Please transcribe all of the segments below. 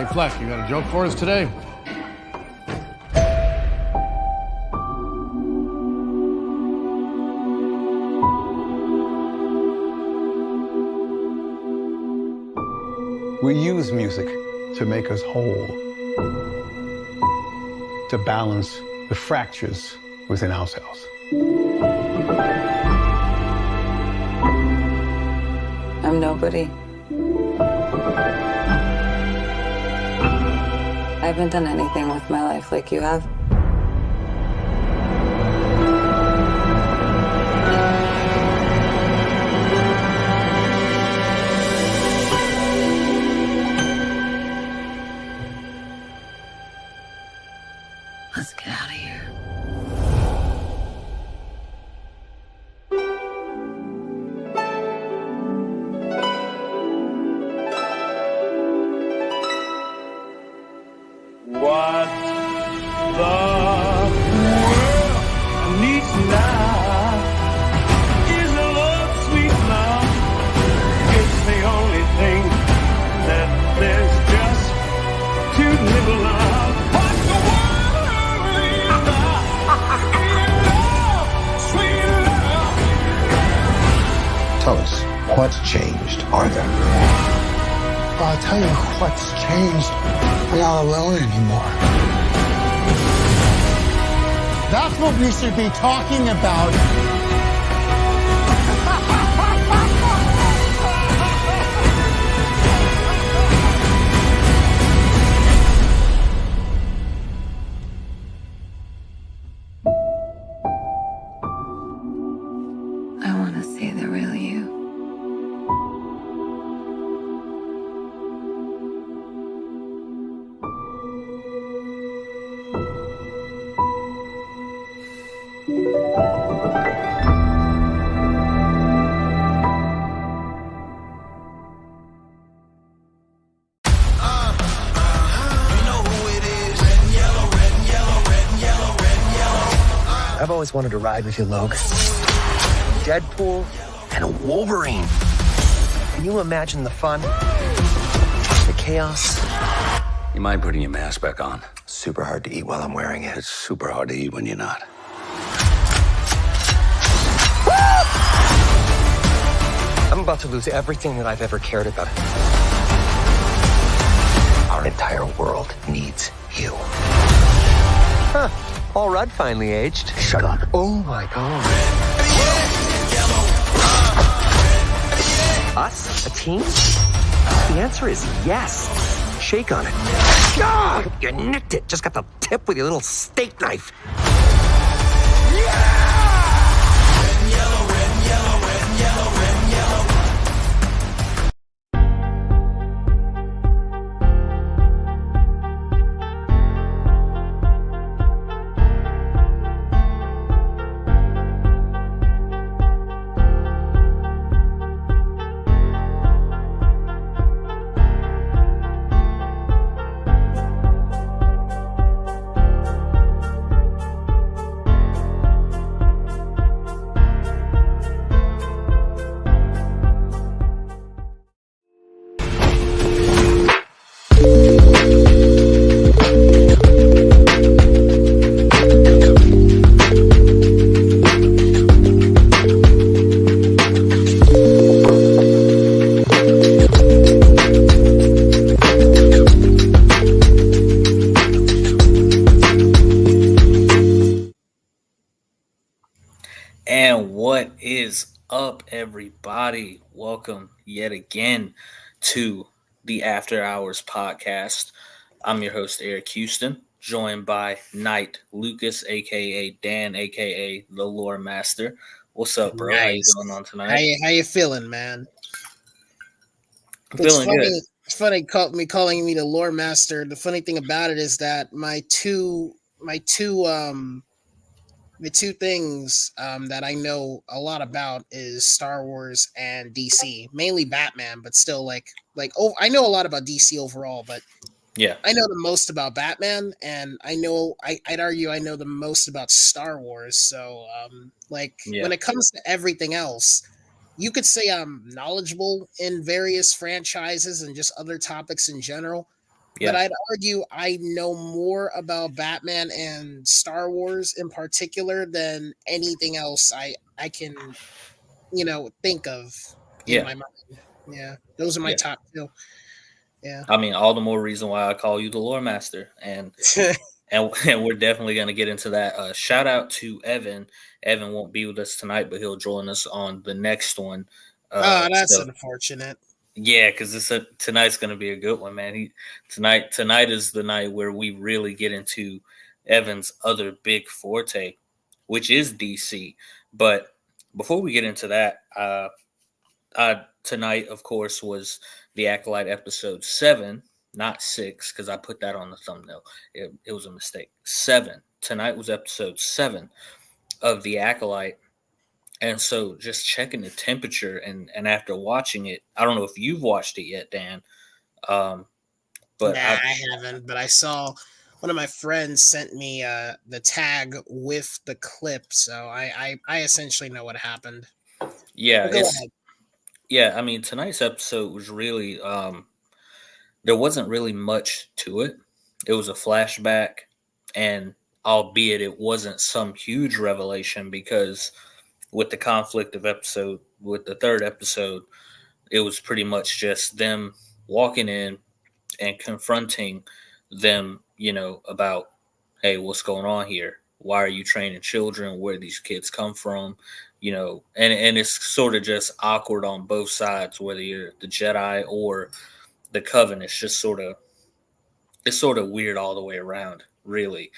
Hey, Fleck, you got a joke for us today? We use music to make us whole, to balance the fractures within ourselves. I'm nobody. I haven't done anything with my life like you have. Let's get out of here. What the world needs now is a love, sweet love. It's the only thing that there's just too little of. What the world needs now is love, sweet love. Tell us, what's changed, Arthur? I'll tell you what's changed. We're not alone anymore. That's what we should be talking about. I want to see the real you. I've always wanted to ride with you, Logan. Deadpool and a Wolverine. Can you imagine the fun? The chaos? You mind putting your mask back on? Super hard to eat while I'm wearing it. It's super hard to eat when you're not. I'm about to lose everything that I've ever cared about. Our entire world needs you. Huh. Paul Rudd finally aged. Shut up. Oh my God. Us? A team? The answer is yes. Shake on it. Ah! You nicked it. Just got the tip with your little steak knife. And what is up, everybody? Welcome yet again to the After Hours podcast. I'm your host, Eric Houston, joined by Knight Lucas, a.k.a. Dan, a.k.a. the Lore Master. What's up, bro? Nice. How you doing on tonight? How you feeling, man? I'm feeling good. It's funny calling me the Lore Master. The funny thing about it is that my two things that I know a lot about is Star Wars and DC, mainly Batman, but still I know a lot about DC overall, but Yeah, I know the most about Batman, and I'd argue I know the most about Star Wars. So when it comes to everything else, you could say I'm knowledgeable in various franchises and just other topics in general. But I'd argue I know more about Batman and Star Wars in particular than anything else I can think of in Yeah. my mind. Yeah, those are my Yeah. top two. Yeah. I mean, all the more reason why I call you the lore master, and and we're definitely going to get into that. Shout out to Evan. Evan won't be with us tonight, but he'll join us on the next one. Oh, that's So unfortunate. yeah, because tonight's going to be a good one, man. Tonight is the night where we really get into Evan's other big forte, which is DC. But before we get into that, tonight, of course, was the Acolyte episode 7, not 6, because I put that on the thumbnail. It was a mistake. 7. Tonight was episode 7 of the Acolyte. And so just checking the temperature and after watching it, I don't know if you've watched it yet, Dan. But Nah, I haven't, but I saw one of my friends sent me the tag with the clip, so I essentially know what happened. yeah, But go it's ahead. yeah, I mean tonight's episode was really there wasn't really much to it. It was a flashback, and albeit it wasn't some huge revelation because with the conflict of episode with the third episode, it was pretty much just them walking in and confronting them, about, hey, what's going on here? Why are you training children? Where these kids come from? And it's sort of just awkward on both sides, whether you're the Jedi or the Coven. It's sort of weird all the way around, really.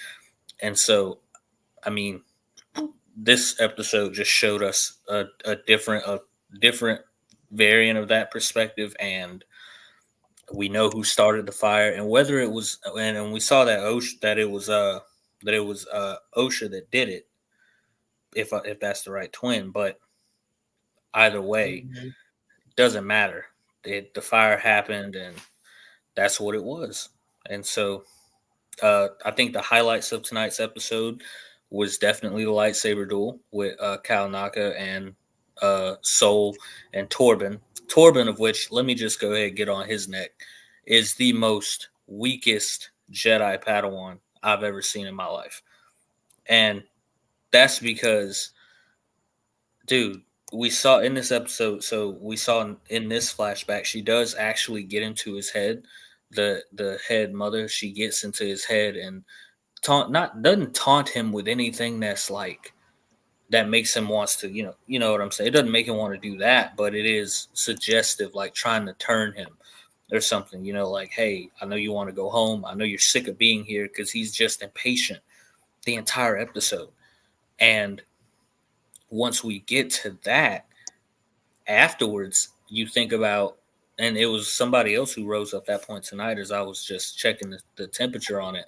And so, I mean, this episode just showed us a different variant of that perspective, and we know who started the fire and whether it was, and we saw that that it was OSHA that did it, if that's the right twin. But either way, Mhm. doesn't matter. The fire happened, and that's what it was. And so I think the highlights of tonight's episode was definitely the lightsaber duel with Cal Naka and Soul and Torben. Torben, of which, let me just go ahead and get on his neck, is the most weakest Jedi Padawan I've ever seen in my life. And that's because, dude, we saw in this episode, so we saw in this flashback, she does actually get into his head. The head mother, she gets into his head and doesn't taunt him with anything that's like that makes him wants to, you know what I'm saying. It doesn't make him want to do that, but it is suggestive, like trying to turn him or something. Like, hey, I know you want to go home. I know you're sick of being here, because he's just impatient the entire episode. And once we get to that, afterwards, you think about, and it was somebody else who rose up that point tonight as I was just checking the temperature on it.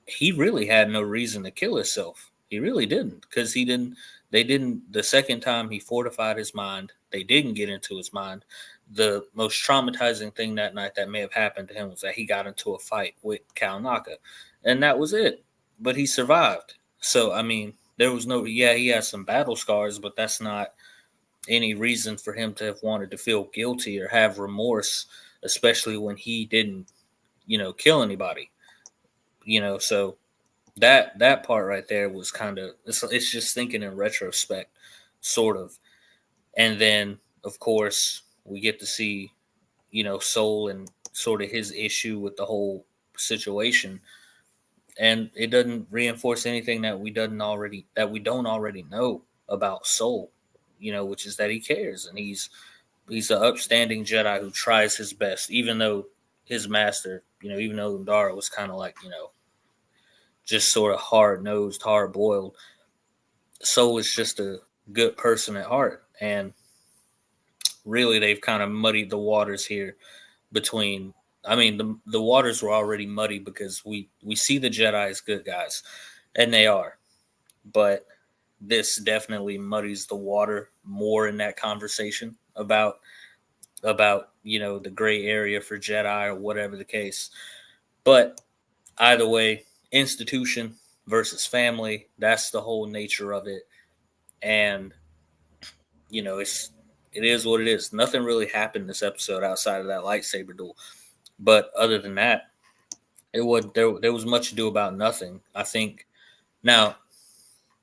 He really had no reason to kill himself. He really didn't, because they didn't, the second time he fortified his mind, they didn't get into his mind. The most traumatizing thing that night that may have happened to him was that he got into a fight with Cal Naka, and that was it. But he survived. So, I mean, there was no, yeah, he has some battle scars, but that's not any reason for him to have wanted to feel guilty or have remorse, especially when he didn't, kill anybody. So that part right there was kind of, it's just thinking in retrospect, sort of. And then of course we get to see, Soul and sort of his issue with the whole situation, and it doesn't reinforce anything that we don't already know about Soul, which is that he cares, and he's an upstanding Jedi who tries his best, even though his master, even though Undara was kind of like, just sort of hard nosed, hard boiled. Soul is just a good person at heart. And really, they've kind of muddied the waters here between. I mean, the waters were already muddy because we see the Jedi as good guys, and they are. But this definitely muddies the water more in that conversation about the gray area for Jedi or whatever the case. But either way, institution versus family, that's the whole nature of it. And it is what it is. Nothing really happened this episode outside of that lightsaber duel. But other than that, it was there was much ado about nothing. I think now,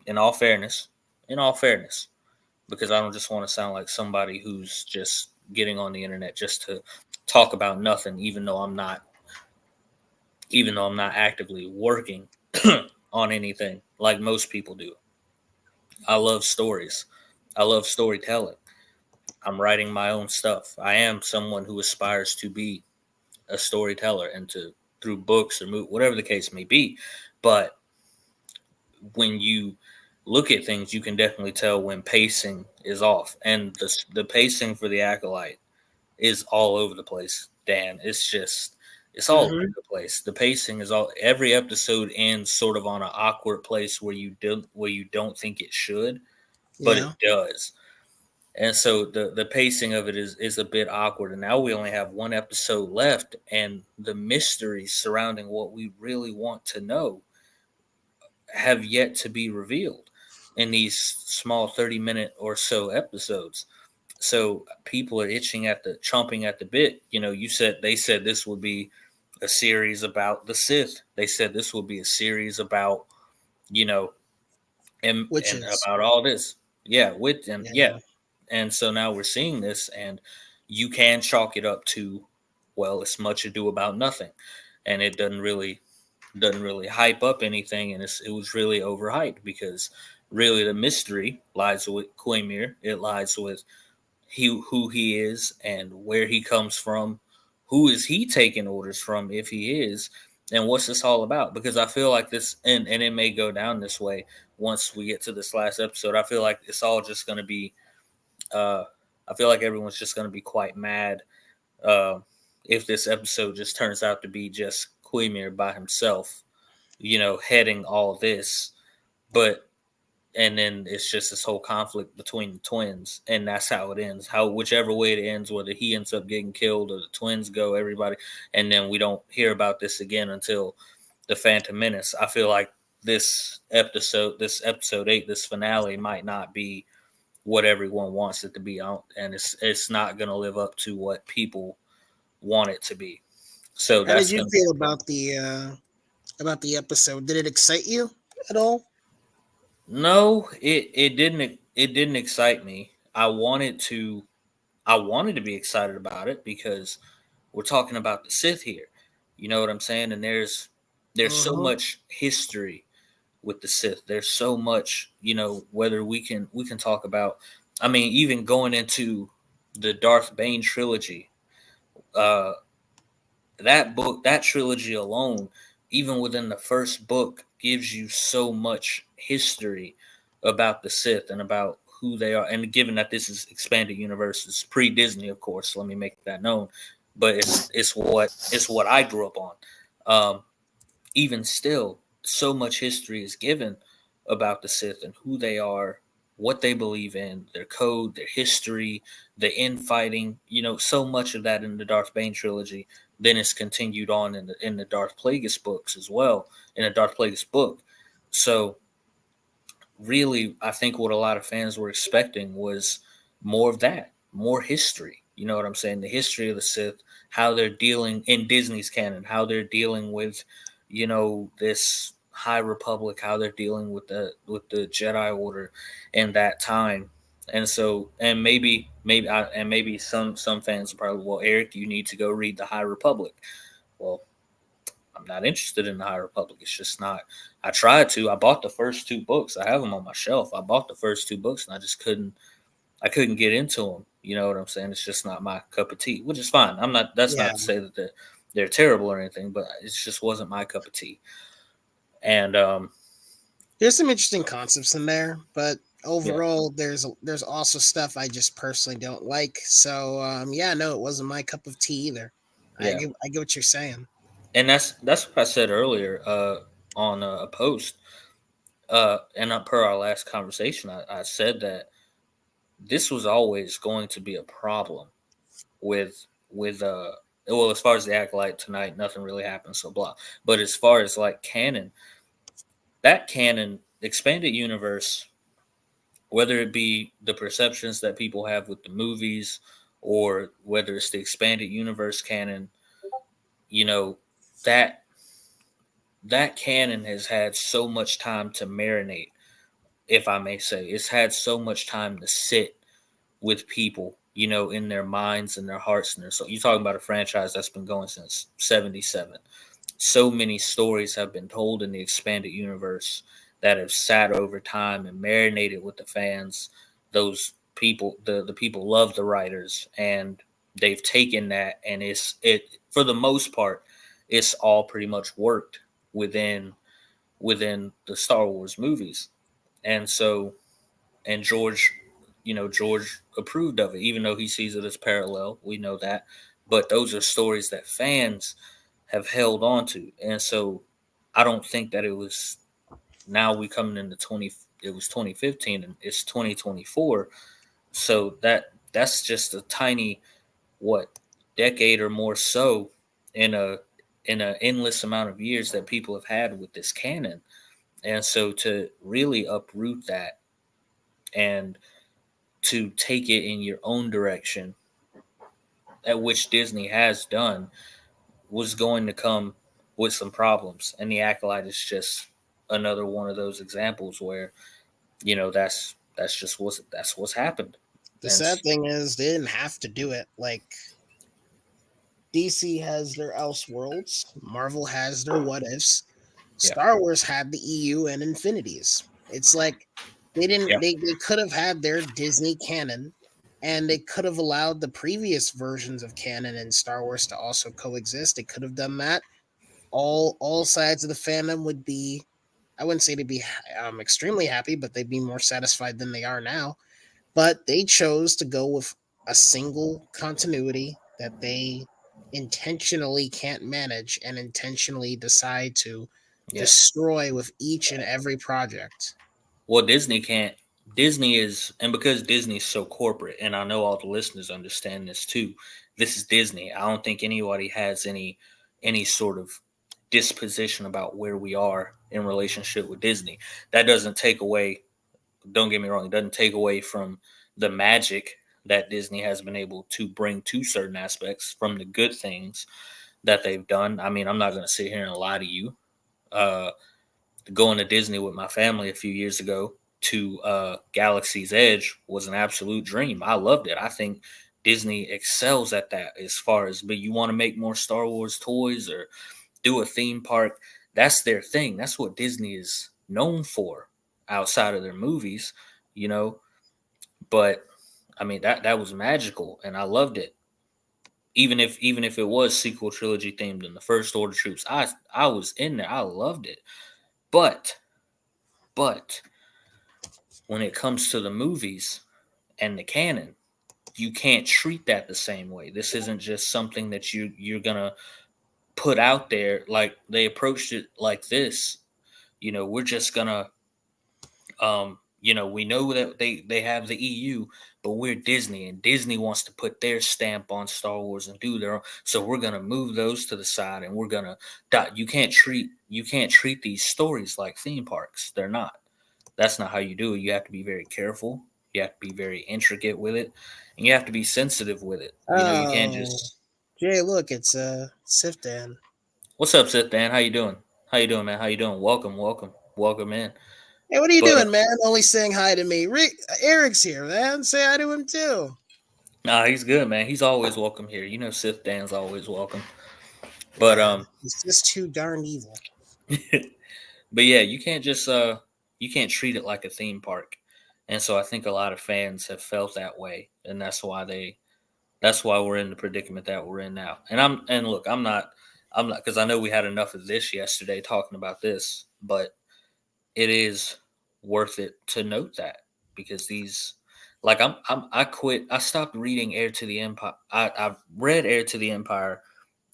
in all fairness, in all fairness, because I don't just want to sound like somebody who's just getting on the internet just to talk about nothing, even though I'm not actively working on anything like most people do. I love stories. I love storytelling. I'm writing my own stuff. I am someone who aspires to be a storyteller and to through books or whatever the case may be. But when you look at things, you can definitely tell when pacing is off, and the pacing for the Acolyte is all over the place. Dan, it's all over Hmm. the place. The pacing is all every episode ends sort of on an awkward place where you don't think it should, but it Yeah. does. And so the pacing of it is a bit awkward. And now we only have one episode left, and the mysteries surrounding what we really want to know have yet to be revealed in these small 30-minute or so episodes. So people are chomping at the bit. You know, they said this would be a series about the Sith. They said this would be a series about, you know, Which and is, about all this. Yeah, with and yeah. yeah. And so now we're seeing this, and you can chalk it up to, well, it's much ado about nothing. And it doesn't really hype up anything, and it was really overhyped because really the mystery lies with Quamir. It lies with who he is and where he comes from. Who is he taking orders from if he is? And what's this all about? Because I feel like this, and it may go down this way once we get to this last episode. I feel like it's all just going to be. Uh, I feel like everyone's just going to be quite mad uh, if this episode just turns out to be just Quimir by himself, heading all this. But and then it's just this whole conflict between the twins, and that's how it ends. How whichever way it ends, whether he ends up getting killed or the twins go, everybody, and then we don't hear about this again until the Phantom Menace. I feel like this episode 8, this finale might not be what everyone wants it to be, and it's not going to live up to what people want it to be. So How did that's you going to be feel a problem. about the episode? Did it excite you at all? No, it didn't excite me. I wanted to be excited about it because we're talking about the Sith here. You know what I'm saying? And there's so Uh-huh. much history with the Sith. There's so much, whether we can talk about, I mean, even going into the Darth Bane trilogy, uh that trilogy alone, even within the first book, gives you so much history about the Sith and about who they are. And given that this is expanded universe, it's pre Disney, of course. Let me make that known. But it's what I grew up on. Um, Even still, so much history is given about the Sith and who they are, what they believe in, their code, their history, the infighting. So much of that in the Darth Bane trilogy. Then it's continued on in the Darth Plagueis books as well, in the Darth Plagueis book. So really, I think what a lot of fans were expecting was more of that, more history. You know what I'm saying? The history of the Sith, how they're dealing in Disney's canon, how they're dealing with, this High Republic, how they're dealing with the Jedi Order in that time. And so, and maybe some fans are probably, well, Eric, you need to go read the High Republic. Well, I'm not interested in the High Republic. It's just not. I tried to. I bought the first two books. I have them on my shelf. I bought the first two books, and I just couldn't. I couldn't get into them. You know what I'm saying? It's just not my cup of tea, which is fine. I'm not. That's Yeah. not to say that they're terrible or anything, but it just wasn't my cup of tea. And There's some interesting concepts in there, but yeah, overall, there's also stuff I just personally don't like. So yeah, no, it wasn't my cup of tea either. yeah, I get what you're saying. and that's what I said earlier on a post. And per our last conversation, I said that this was always going to be a problem with well, as far as the Acolyte tonight, nothing really happened, so blah. But as far as like canon, that canon expanded universe, whether it be the perceptions that people have with the movies or whether it's the expanded universe canon, you know, that that canon has had so much time to marinate, if I may say. It's had so much time to sit with people, in their minds and their hearts and their soul. You're talking about a franchise that's been going since '77. So many stories have been told in the expanded universe that have sat over time and marinated with the fans. Those people, the people love the writers, and they've taken that, and it for the most part, it's all pretty much worked within the Star Wars movies. And so, and George approved of it, even though he sees it as parallel. We know that, but those are stories that fans have held on to, and so I don't think that it was. Now we coming into 20. It was 2015, and it's 2024. So that's just a tiny what decade or more so in a endless amount of years that people have had with this canon. And so to really uproot that and to take it in your own direction, at which Disney has done, was going to come with some problems. And the Acolyte is just another one of those examples where, that's what's happened. The And sad thing is they didn't have to do it. Like DC has their Elseworlds, Marvel has their What Ifs, yeah, Star Wars had the EU and Infinities. It's like they yeah, didn't they could have had their Disney canon, and they could have allowed the previous versions of canon and Star Wars to also coexist. They could have done that. All sides of the fandom would be, I wouldn't say to be extremely happy, but they'd be more satisfied than they are now. But they chose to go with a single continuity that they intentionally can't manage and intentionally decide to yeah. destroy with each and every project. Well, Disney can't. Disney is, and because Disney's so corporate, and I know all the listeners understand this too. This is Disney. I don't think anybody has any sort of disposition about where we are in relationship with Disney. That doesn't take away. Don't get me wrong. It doesn't take away from the magic that Disney has been able to bring to certain aspects, from the good things that they've done. I mean, I'm not going to sit here and lie to you. Uh, Going to Disney with my family a few years ago to Galaxy's Edge was an absolute dream. I loved it. I think Disney excels at that as far as, but you want to make more Star Wars toys or do a theme park, that's their thing. That's what Disney is known for outside of their movies, you know. But I mean that was magical and I loved it. Even if it was sequel trilogy themed in the First Order troops, I was in there. I loved it. But but when it comes to the movies and the canon, you can't treat that the same way. This isn't just something that you're gonna put out there. Like they approached it like this. We're just gonna we know that they have the EU, but we're Disney, and Disney wants to put their stamp on Star Wars and do their own. So we're gonna move those to the side, and we're gonna dot. You can't treat these stories like theme parks. They're not. That's not how you do it. You have to be very careful. You have to be very intricate with it, and you have to be sensitive with it. You can't Oh, just. Jay, look, it's Sifdan. What's up, Seth Dan? How you doing? How you doing, man? How you doing? Welcome, welcome, welcome in. Hey, what are you But doing, man? Only saying hi to me. Rick, Eric's here, man. Say hi to him too. nah, he's good, man. He's always welcome here. Seth Dan's always welcome. But Yeah, he's just too darn evil. but yeah, you can't treat it like a theme park. And so I think a lot of fans have felt that way, and that's why we're in the predicament that we're in now. And look, I'm not because I know we had enough of this yesterday talking about this, but it is worth it to note that because these like I quit. I stopped reading Heir to the Empire. I've read Heir to the Empire.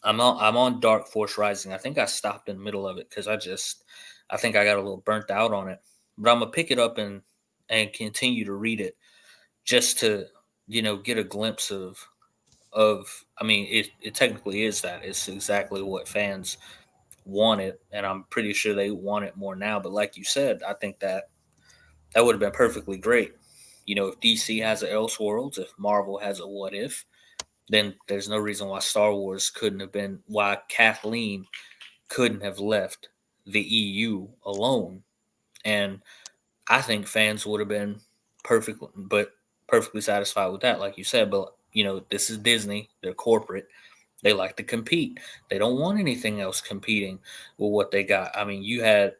I'm on Dark Force Rising. I think I stopped in the middle of it because I think I got a little burnt out on it. But I'm gonna pick it up and continue to read it just to get a glimpse of. I mean, it technically is that. It's exactly what fans wanted, and I'm pretty sure they want it more now. But like you said, I think that would have been perfectly great. If DC has an Elseworlds, if Marvel has a What If, then there's no reason why Star Wars couldn't have been, why Kathleen couldn't have left the EU alone. And I think fans would have been perfectly satisfied with that, like you said. But this is Disney; they're corporate. They like to compete. They don't want anything else competing with what they got. I mean, you had,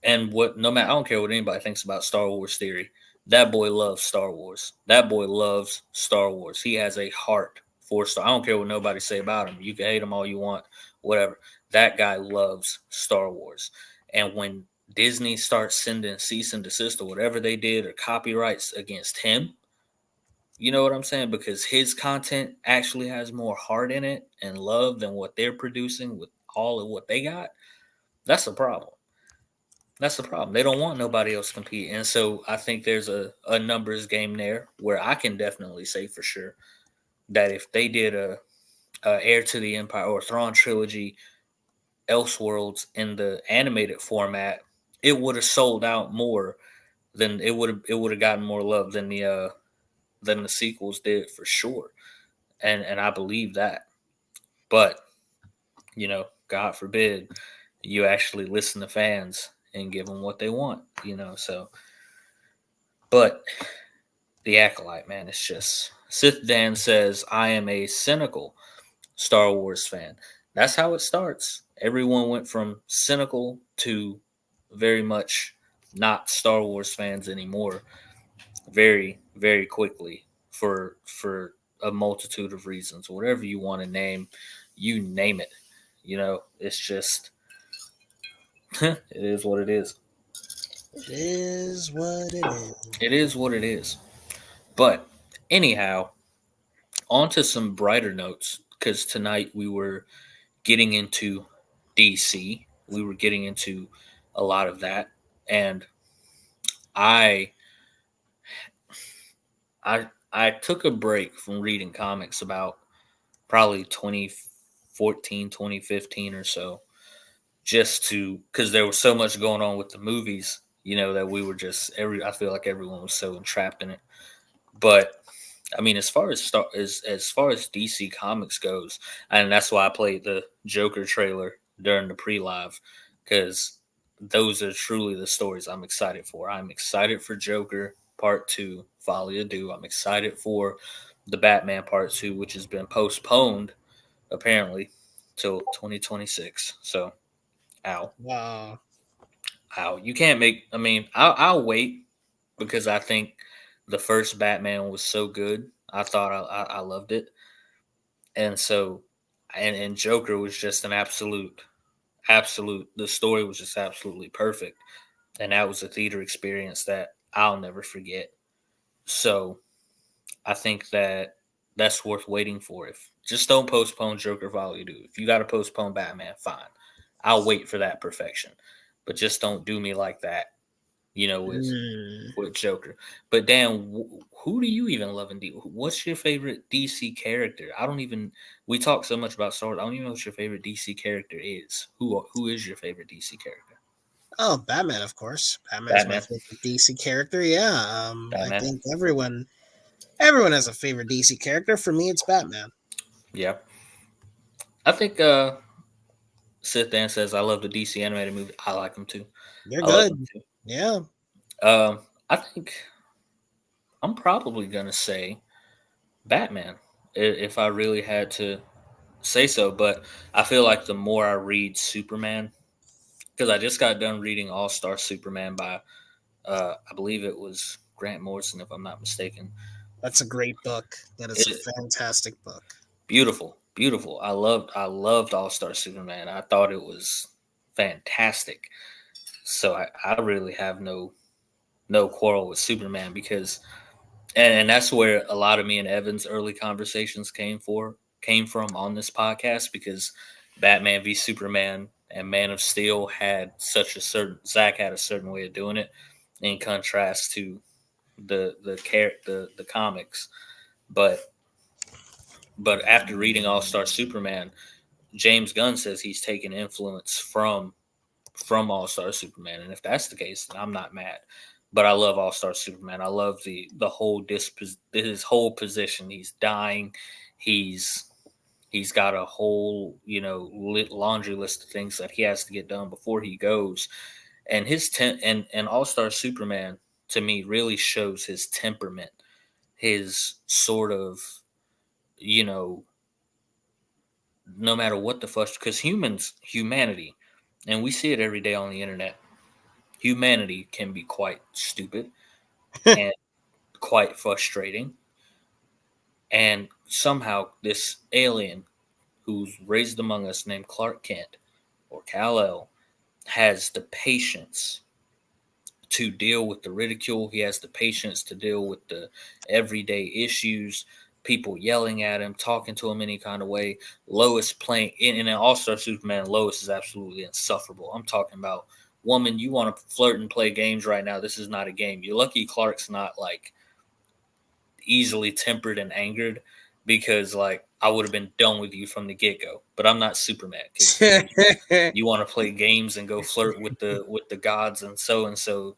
and what no matter, I don't care what anybody thinks about Star Wars theory. That boy loves Star Wars. That boy loves Star Wars. He has a heart for Star. I don't care what nobody say about him. You can hate him all you want, whatever. That guy loves Star Wars. And when Disney starts sending cease and desist or whatever they did or copyrights against him, you know what I'm saying? Because his content actually has more heart in it and love than what they're producing with all of what they got. That's a problem. That's the problem. They don't want nobody else competing. And so I think there's a numbers game there where I can definitely say for sure that if they did a Heir to the Empire or Thrawn trilogy Elseworlds in the animated format, it would have sold out more than it would have gotten more love than the sequels did for sure. And I believe that. But, God forbid you actually listen to fans and give them what they want, so. But the Acolyte, man, it's just, Sith Dan says, I am a cynical Star Wars fan. That's how it starts. Everyone went from cynical to very much not Star Wars fans anymore very, very quickly for a multitude of reasons. Whatever you want to name, you name it. It's just it is what it is. It is what it is. It is what it is. But anyhow, on to some brighter notes, because tonight we were getting into DC. We were getting into a lot of that. And I I took a break from reading comics about probably 2014, 2015 or so, just to, because there was so much going on with the movies, that we were just I feel like everyone was so entrapped in it. But I mean, as far as DC Comics goes, and that's why I played the Joker trailer during the pre-live, because those are truly the stories I'm excited for. I'm excited for Joker Part 2, Folie à Deux. I'm excited for the Batman Part 2, which has been postponed apparently till 2026. So, ow, Wow. ow. You can't make. I mean, I'll wait because I think the first Batman was so good. I thought I loved it, and so and Joker was just an absolute. The story was just absolutely perfect, and that was a theater experience that I'll never forget. So I think that's worth waiting for. If just don't postpone Joker Volley Do. If you got to postpone Batman, fine. I'll wait for that perfection, but just don't do me like that. With Joker. But Dan, who do you even love in DC? What's your favorite DC character? I don't even. We talk so much about Star Wars. I don't even know what your favorite DC character is. Who is your favorite DC character? Oh, Batman, of course. Batman's my Batman. favorite DC character. Yeah. I Batman. think everyone has a favorite DC character. For me, it's Batman. Yeah. I think Sith Dan says I love the DC animated movie. I like them too. You're I love good. them too. Yeah. I think I'm probably gonna say Batman if I really had to say so. But I feel like the more I read Superman, because I just got done reading All Star Superman by I believe it was Grant Morrison, if I'm not mistaken. That's a great book. That is a fantastic book. Beautiful, beautiful. I loved All Star Superman. I thought it was fantastic. So I really have no quarrel with Superman because and that's where a lot of me and Evan's early conversations came from on this podcast, because Batman v Superman and Man of Steel had Zach had a certain way of doing it in contrast to the comics. But after reading All Star Superman, James Gunn says he's taken influence from All Star Superman, and if that's the case, then I'm not mad. But I love All Star Superman. I love the whole his whole position. He's dying. He's got a whole, laundry list of things that he has to get done before he goes. And and All-Star Superman to me really shows his temperament, his sort of, you know, no matter what the fuss, because humanity, and we see it every day on the internet. Humanity can be quite stupid and quite frustrating. And somehow this alien who's raised among us named Clark Kent or Kal-El has the patience to deal with the ridicule. He has the patience to deal with the everyday issues, people yelling at him, talking to him any kind of way. Lois playing in an All-Star Superman, Lois is absolutely insufferable. I'm talking about, woman, you want to flirt and play games right now. This is not a game. You're lucky Clark's not like easily tempered and angered, because like I would have been done with you from the get-go. But I'm not Superman, because you want to play games and go flirt with the gods and so. Flirt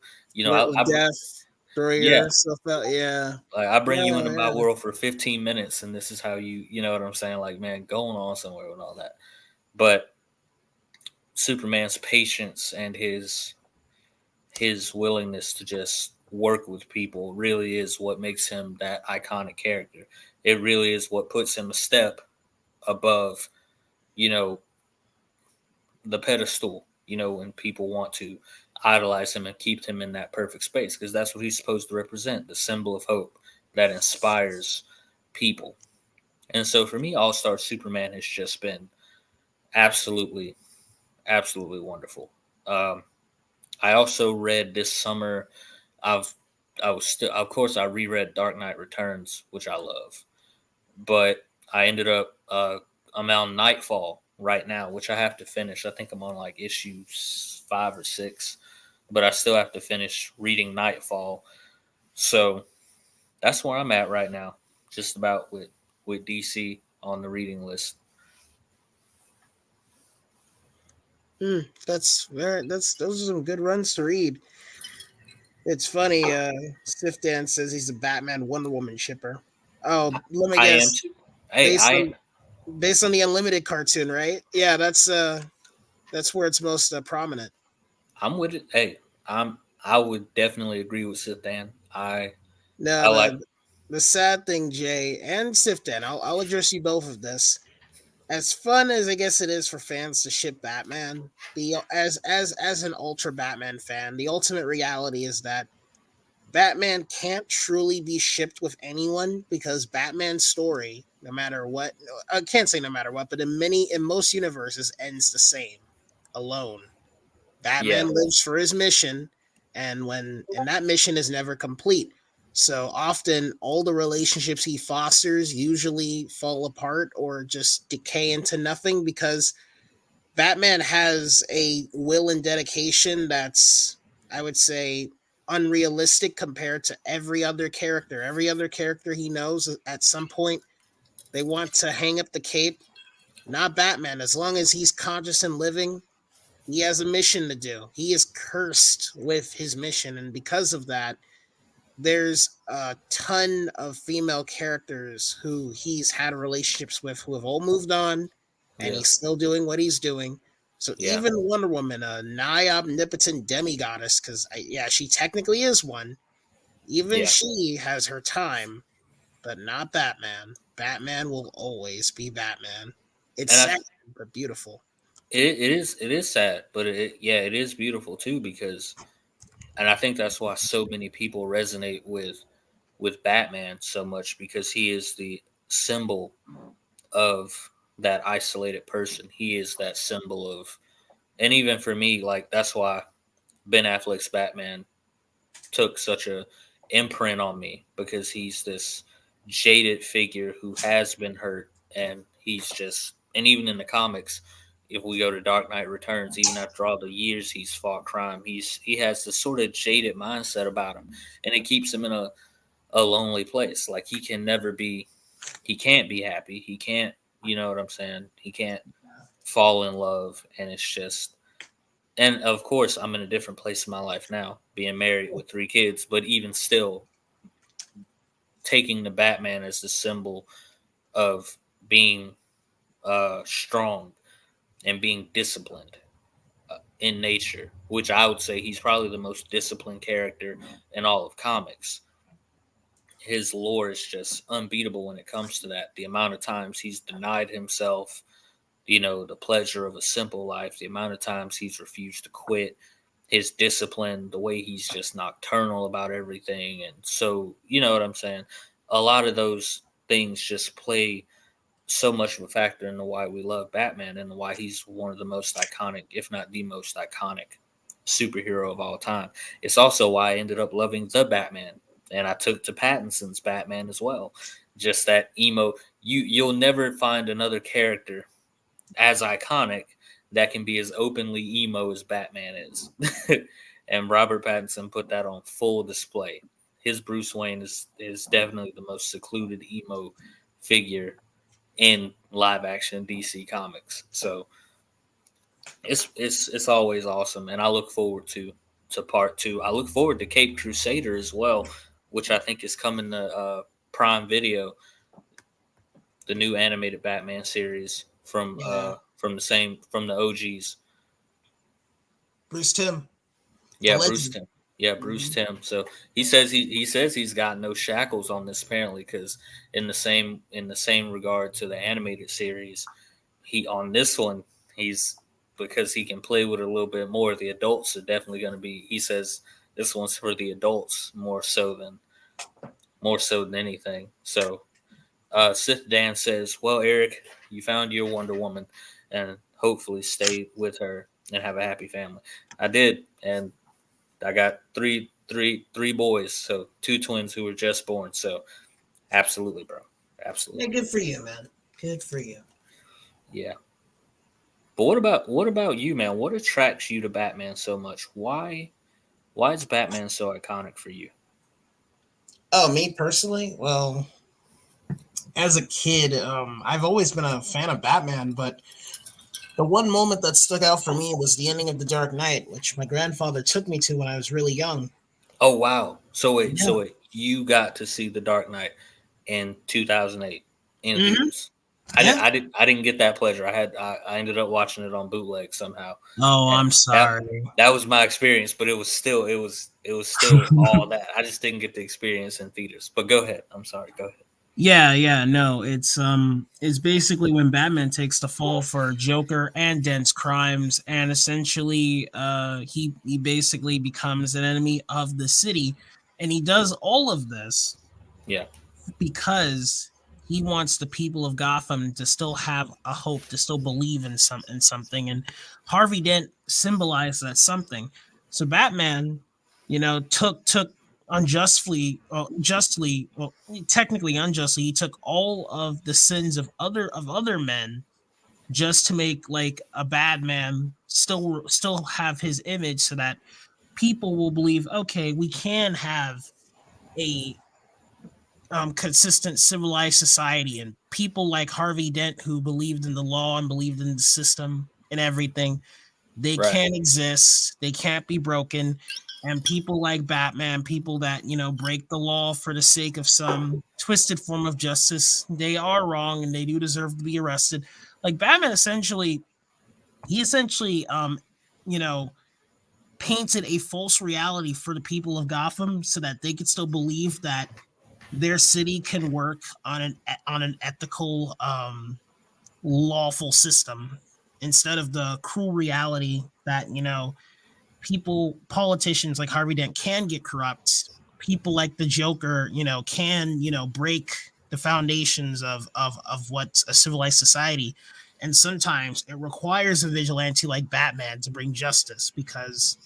with death, throw Yeah, yourself out. Yeah. like I bring you into my Yeah. world for 15 minutes, and this is how you know what I'm saying? Like, man, going on somewhere with all that. But Superman's patience and his willingness to just work with people really is what makes him that iconic character. It really is what puts him a step above, you know, the pedestal, when people want to idolize him and keep him in that perfect space, because that's what he's supposed to represent, the symbol of hope that inspires people. And so for me, All-Star Superman has just been absolutely, absolutely wonderful. I also read this summer, I've, I was still, of course, I reread Dark Knight Returns, which I love, but I ended up, I'm on Nightfall right now, which I have to finish. I think I'm on like issue 5 or 6, but I still have to finish reading Nightfall. So that's where I'm at right now, just about with DC on the reading list. Those are some good runs to read. It's funny, Sifdan says he's a Batman Wonder Woman shipper. Oh, let me I am guess. too. Hey, Based on based on the Unlimited cartoon, right? Yeah, that's where it's most prominent. I'm with it. Hey, I would definitely agree with Sith Dan. I No, like. the sad thing, Jay and Sifdan, I'll address you both of this. As fun as I guess it is for fans to ship Batman, the as an ultra Batman fan, the ultimate reality is that Batman can't truly be shipped with anyone, because Batman's story, no matter what, I can't say no matter what, but in most universes ends the same, alone. Yeah, Batman lives for his mission, and that mission is never complete. So often all the relationships he fosters usually fall apart or just decay into nothing, because Batman has a will and dedication that's, I would say, unrealistic compared to every other character. Every other character he knows at some point they want to hang up the cape. Not Batman. As long as he's conscious and living, he has a mission to do. He is cursed with his mission, and because of that, there's a ton of female characters who he's had relationships with who have all moved on, and yeah, he's still doing what he's doing. So yeah, even Wonder Woman, a nigh omnipotent demigoddess, because yeah, she technically is one. Even yeah. she has her time, but not Batman. Batman will always be Batman. It's And sad but beautiful. it is sad, but it is beautiful too, because, and I think that's why so many people resonate with Batman so much, because he is the symbol of that isolated person. He is that symbol of, and even for me, like that's why Ben Affleck's Batman took such a imprint on me, because he's this jaded figure who has been hurt, and he's just, and even in the comics, if we go to Dark Knight Returns, even after all the years he's fought crime, he has this sort of jaded mindset about him, and it keeps him in a lonely place. Like he can't be happy. He can't, you know what I'm saying? He can't fall in love, and it's just, and of course, I'm in a different place in my life now, being married with 3 kids, but even still, taking the Batman as the symbol of being strong and being disciplined in nature, which I would say he's probably the most disciplined character in all of comics. His lore is just unbeatable when it comes to that. The amount of times he's denied himself, the pleasure of a simple life, the amount of times he's refused to quit, his discipline, the way he's just nocturnal about everything. And so, you know what I'm saying? A lot of those things just play so much of a factor into why we love Batman and why he's one of the most iconic, if not the most iconic superhero of all time. It's also why I ended up loving the Batman, and I took to Pattinson's Batman as well. Just that emo. You'll never find another character as iconic that can be as openly emo as Batman is. And Robert Pattinson put that on full display. His Bruce Wayne is definitely the most secluded emo figure in live action DC Comics. So it's always awesome, and I look forward to part two. I look forward to Cape Crusader as well, which I think is coming to Prime Video, the new animated Batman series from the OGs. Bruce Timm. Yeah, Bruce Timm. Yeah, Bruce Timm. So he says he's got no shackles on this apparently, because in the same regard to the animated series, he on this one because he can play with it a little bit more. The adults are definitely going to be. He says this one's for the adults more so than anything. So Sith Dan says, "Well, Eric, you found your Wonder Woman, and hopefully stay with her and have a happy family." I did, and I got three boys, so 2 twins who were just born. So absolutely, bro, absolutely. Yeah, good for you, man. Good for you. Yeah. But what about you, man? What attracts you to Batman so much? Why is Batman so iconic for you? Oh, me personally? Well, as a kid, I've always been a fan of Batman, but the one moment that stuck out for me was the ending of The Dark Knight, which my grandfather took me to when I was really young. Oh wow! So wait, you got to see The Dark Knight in 2008 in theaters. I didn't get that pleasure. I ended up watching it on bootleg somehow. Oh, And I'm sorry. That was my experience, but it was still all that. I just didn't get the experience in theaters. But go ahead. I'm sorry. Go ahead. Yeah, no, it's basically when Batman takes the fall for Joker and Dent's crimes, and essentially he basically becomes an enemy of the city, and he does all of this Yeah. because he wants the people of Gotham to still have a hope, to still believe in something, and Harvey Dent symbolized that something. So Batman, took technically unjustly, he took all of the sins of other men just to make like a bad man still have his image, so that people will believe, okay, we can have a consistent civilized society, and people like Harvey Dent who believed in the law and believed in the system and everything, they can't exist, they can't be broken. And people like Batman, people that break the law for the sake of some twisted form of justice, they are wrong and they do deserve to be arrested. Like Batman essentially you know painted a false reality for the people of Gotham so that they could still believe that their city can work on an ethical, lawful system, instead of the cruel reality that politicians like Harvey Dent can get corrupt. People like the Joker, can break the foundations of what's a civilized society, and sometimes it requires a vigilante like Batman to bring justice, because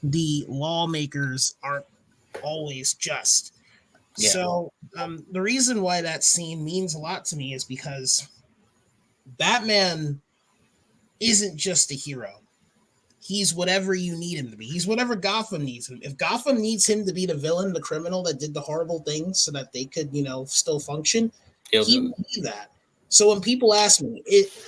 the lawmakers aren't always just. Yeah. So the reason why that scene means a lot to me is because Batman isn't just a hero. He's whatever you need him to be. He's whatever Gotham needs him. If Gotham needs him to be the villain, the criminal that did the horrible things so that they could, still function, he will be that. So when people ask me,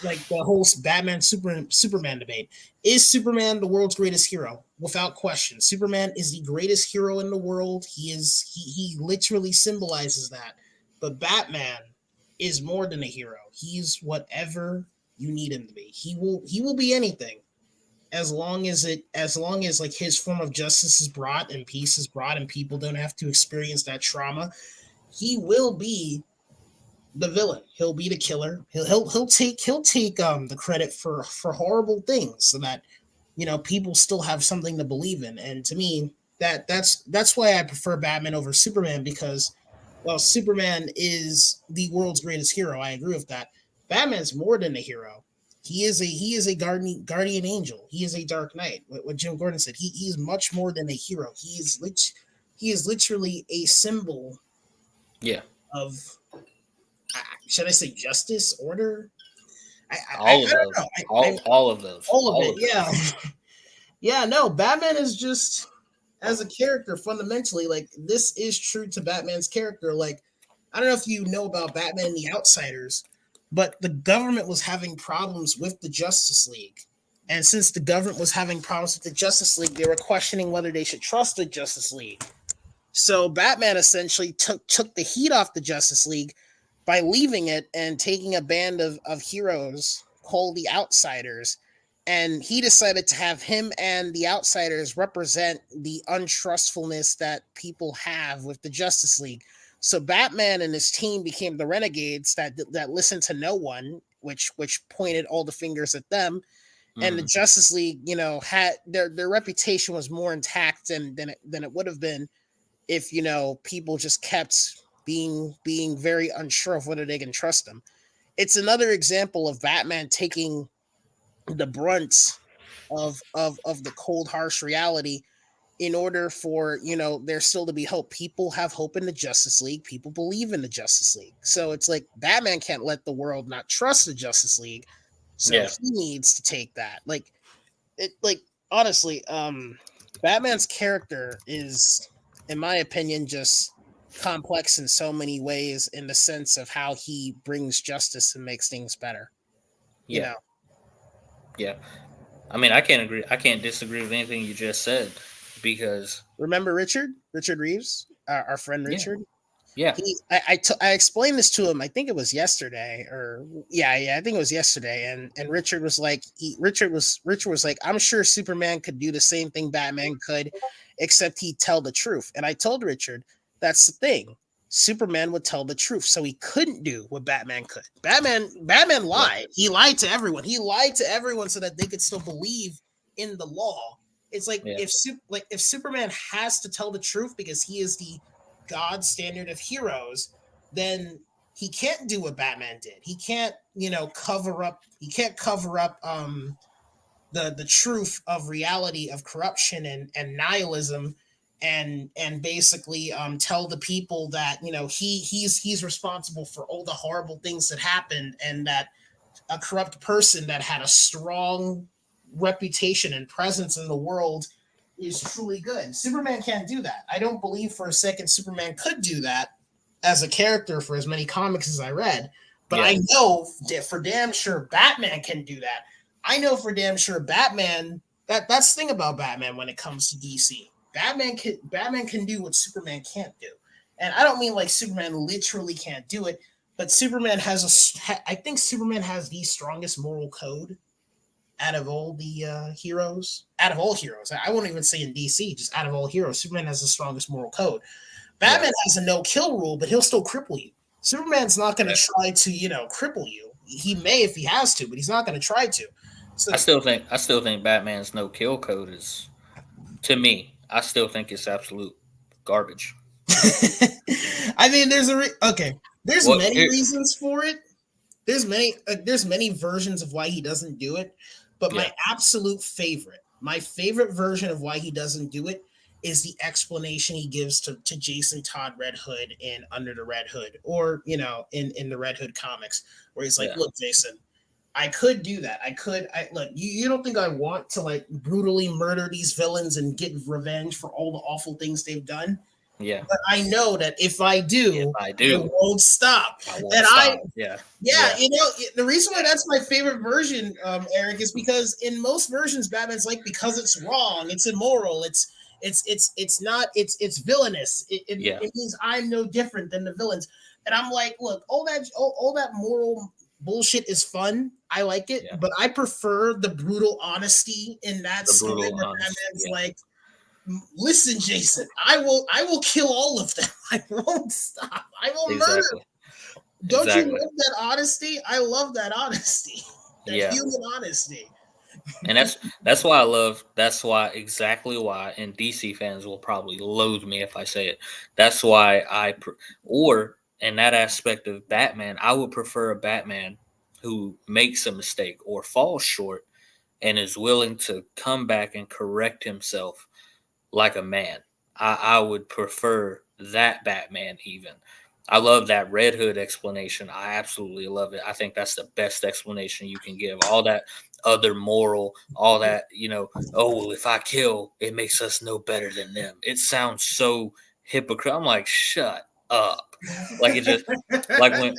like the whole Batman Superman debate, is Superman the world's greatest hero? Without question, Superman is the greatest hero in the world. He literally symbolizes that. But Batman is more than a hero. He's whatever you need him to be. He will be anything as long as like his form of justice is brought and peace is brought and people don't have to experience that trauma. He will be the villain. He'll be the killer. He'll take the credit for horrible things so that people still have something to believe in. And to me, that's why I prefer Batman over Superman, because well, Superman is the world's greatest hero. I agree with that. Batman's more than a hero. He is a guardian angel. He is a Dark Knight. What Jim Gordon said. He's much more than a hero. He is literally a symbol. Yeah. Of should I say justice, order? All of those. All of it. Yeah. Yeah. No, Batman is just as a character fundamentally like this is true to Batman's character. Like I don't know if you know about Batman and the Outsiders, but the government was having problems with the Justice League. And since the government was having problems with the Justice League, they were questioning whether they should trust the Justice League. So Batman essentially took the heat off the Justice League by leaving it and taking a band of heroes called the Outsiders. And he decided to have him and the Outsiders represent the untrustfulness that people have with the Justice League. So Batman and his team became the renegades that listened to no one, which pointed all the fingers at them. And the Justice League, had their reputation was more intact than it would have been if people just kept being very unsure of whether they can trust them. It's another example of Batman taking the brunt of the cold, harsh reality in order for there still to be hope. People have hope in the Justice League. People believe in the Justice League. So it's like Batman can't let the world not trust the Justice League. So he needs to take that. Honestly, Batman's character is, in my opinion, just complex in so many ways in the sense of how he brings justice and makes things better. Yeah. I mean, I can't disagree with anything you just said, because remember Richard Reeves, our friend Richard. Yeah. I explained this to him. I think it was yesterday, I think it was yesterday. And Richard was like, Richard was like, I'm sure Superman could do the same thing Batman could, except he'd tell the truth. And I told Richard, that's the thing. Superman would tell the truth, so he couldn't do what Batman could. Batman lied. He lied to everyone. He lied to everyone so that they could still believe in the law. It's like if Superman has to tell the truth because he is the God standard of heroes, then he can't do what Batman did. He can't, cover up. He can't cover up the truth of reality of corruption and nihilism. And basically tell the people that he's responsible for all the horrible things that happened, and that a corrupt person that had a strong reputation and presence in the world is truly good. Superman can't do that. I don't believe for a second Superman could do that as a character for as many comics as I read, but I know for damn sure Batman can do that. I know for damn sure Batman, that's the thing about Batman when it comes to DC. Batman can do what Superman can't do. And I don't mean like Superman literally can't do it, but Superman I think Superman has the strongest moral code out of all the heroes. Out of all heroes. I won't even say in DC, just out of all heroes, Superman has the strongest moral code. Batman has a no-kill rule, but he'll still cripple you. Superman's not going to try to, cripple you. He may if he has to, but he's not going to try to. So I still think Batman's no-kill code is, to me, I still think it's absolute garbage. I mean, there's many reasons for it. There's many versions of why he doesn't do it, but my favorite version of why he doesn't do it is the explanation he gives to Jason Todd Red Hood in Under the Red Hood, or in the Red Hood comics, where he's like, look, Jason, I could do that. Look, you don't think I want to like brutally murder these villains and get revenge for all the awful things they've done? Yeah. But I know that if I do, it won't stop. The reason why that's my favorite version, Eric, is because in most versions, Batman's like, because it's wrong, it's immoral, it's villainous. It means I'm no different than the villains. And I'm like, look, all that moral bullshit is fun. I like it, Yeah. but I prefer the brutal honesty in that The story brutal where honesty, Batman's yeah. like, listen, Jason, I will kill all of them. I won't stop. I will murder. Exactly. Don't you Exactly. love that honesty? I love that honesty. That Yeah. human honesty. And that's why I love. That's why exactly why. And DC fans will probably loathe me if I say it. That's why or in that aspect of Batman, I would prefer a Batman who makes a mistake or falls short and is willing to come back and correct himself like a man. I would prefer that Batman even. I love that Red Hood explanation. I absolutely love it. I think that's the best explanation you can give. All that other moral, all that, oh, well, if I kill, it makes us no better than them. It sounds so hypocrite. I'm like, shut up. Like it just like when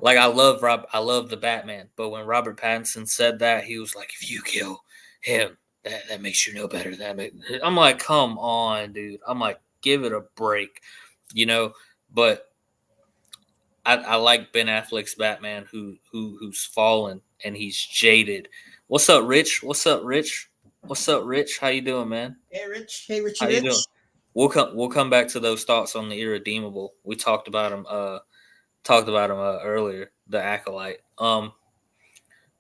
like I love the Batman, but when Robert Pattinson said that, he was like, if you kill him, that makes you no better than me. I'm like, come on, dude. I'm like, give it a break, But I like Ben Affleck's Batman who's fallen and he's jaded. What's up, Rich? What's up, Rich? What's up, Rich? How you doing, man? Hey, Rich. Hey, Richie How you Rich. doing? We'll come back to those thoughts on the Irredeemable. We talked about him earlier, the Acolyte.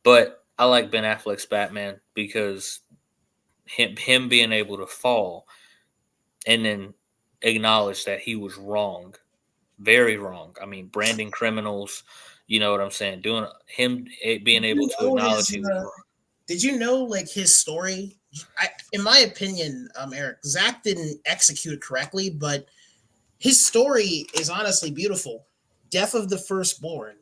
But I like Ben Affleck's Batman because him being able to fall and then acknowledge that he was wrong, very wrong. I mean, branding criminals, you know what I'm saying? Being able to acknowledge he was wrong. Did you know like his story? In my opinion, Eric, Zach didn't execute it correctly, but his story is honestly beautiful. Death of the Firstborn,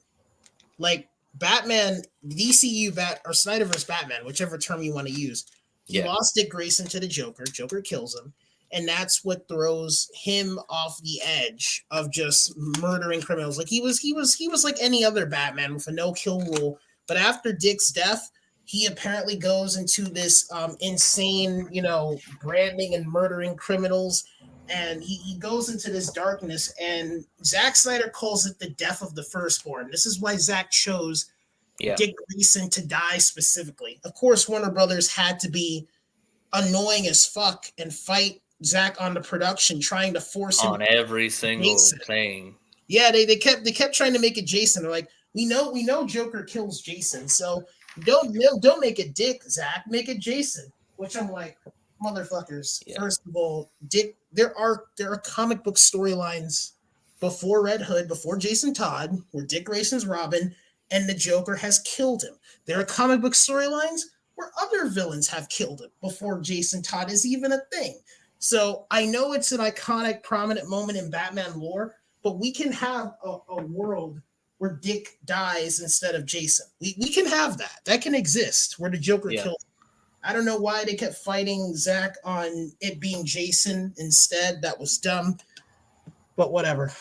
like Batman, DCU or Snyderverse Batman, whichever term you want to use. He lost Dick Grayson to the Joker. Joker kills him. And that's what throws him off the edge of just murdering criminals. Like he was like any other Batman with a no kill rule. But after Dick's death, he apparently goes into this insane, branding and murdering criminals. And he goes into this darkness. And Zack Snyder calls it the death of the firstborn. This is why Zack chose Dick Grayson to die specifically. Of course, Warner Brothers had to be annoying as fuck and fight Zach on the production, trying to force him on every single thing. Yeah, they kept trying to make it Jason. They're like, we know Joker kills Jason, so don't make it Dick, Zach, make it Jason. Which I'm like, motherfuckers. Yeah. First of all, Dick, there are comic book storylines before Red Hood, before Jason Todd, where Dick Grayson's Robin and the Joker has killed him. There are comic book storylines where other villains have killed him before Jason Todd is even a thing. So I know it's an iconic, prominent moment in Batman lore, but we can have a world where Dick dies instead of Jason. We can have that. That can exist where the Joker killed him. I don't know why they kept fighting Zach on it being Jason instead. That was dumb, but whatever.